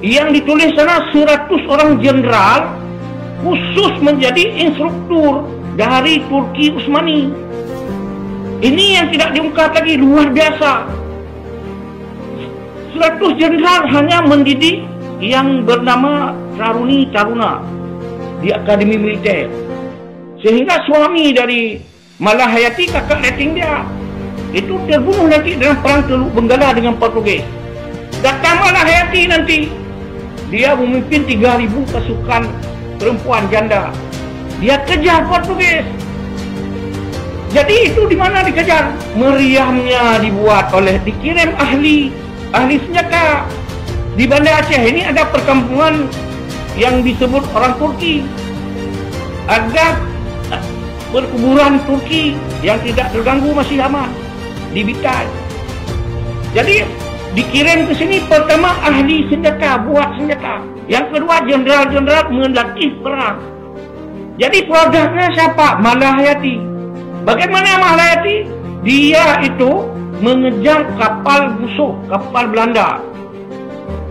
yang ditulis sana 100 orang jenderal khusus menjadi instruktur dari Turki Utsmani. Ini yang tidak diungkap lagi, luar biasa. 100 jenderal hanya mendidik yang bernama Saruni Taruna di Akademi Militer. Sehingga suami dari Malahayati, kakak rating dia, itu terbunuh nanti dalam perang Teluk Benggala dengan Portugis. Datang Malahayati nanti, dia memimpin 3.000 pasukan perempuan janda. Dia kejar Portugis. Jadi itu di mana dikejar? Meriamnya dibuat dikirim ahli senjata. Di Banda Aceh ini ada perkampungan yang disebut orang Turki. Ada perkuburan Turki yang tidak terganggu, masih aman di Bitai. Jadi dikirim ke sini pertama ahli senjata, buat senjata. Yang kedua jenderal-jenderal melatih perang. Jadi produknya siapa? Malahayati. Bagaimana Malahayati? Dia itu mengejar kapal musuh, kapal Belanda.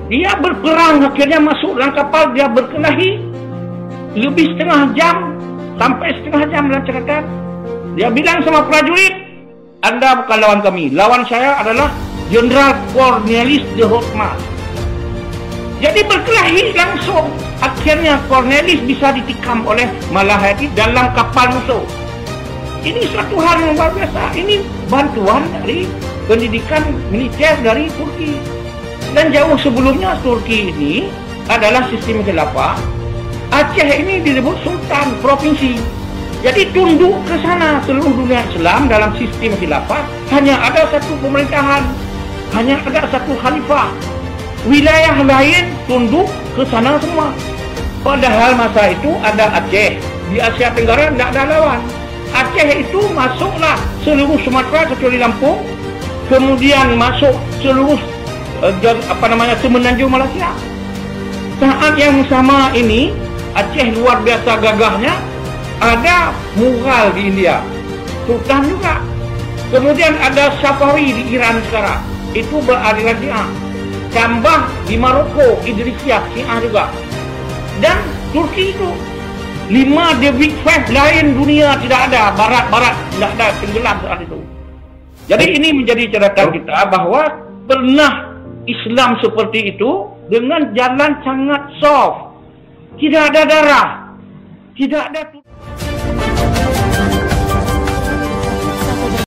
Dia berperang, akhirnya masuk dalam kapal, dia berkelahi lebih setengah jam, sampai setengah jam lancarkan. Dia bilang sama prajurit, Anda bukan lawan kami, lawan saya adalah Jenderal Cornelis de Houtman. Jadi berkelahi langsung. Akhirnya Cornelis bisa ditikam oleh Malahayati dalam kapal musuh. Ini suatu hal yang luar biasa. Ini bantuan dari pendidikan militer dari Turki. Dan jauh sebelumnya Turki ini adalah sistem khilafah. Aceh ini disebut sultan provinsi. Jadi tunduk ke sana seluruh dunia Islam dalam sistem khilafah. Hanya ada satu pemerintahan, hanya ada satu khalifah. Wilayah lain tunduk ke sana semua. Padahal masa itu ada Aceh. Di Asia Tenggara tidak ada lawan. Aceh itu masuklah seluruh Sumatera kecuali Lampung. Kemudian masuk seluruh semenanjung Malaysia. Saat yang sama ini Aceh luar biasa gagahnya. Ada Mughal di India, Sultan juga. Kemudian ada Safawi di Iran sekarang, itu beraliran Syiah. Tambah di Maroko Idrisiyah, Syiah juga. Dan Turki itu 5 the big five lain dunia tidak ada, barat tidak ada, tenggelam saat itu. Jadi ini menjadi catatan kita bahwa pernah Islam seperti itu dengan jalan sangat soft, tidak ada darah, tidak ada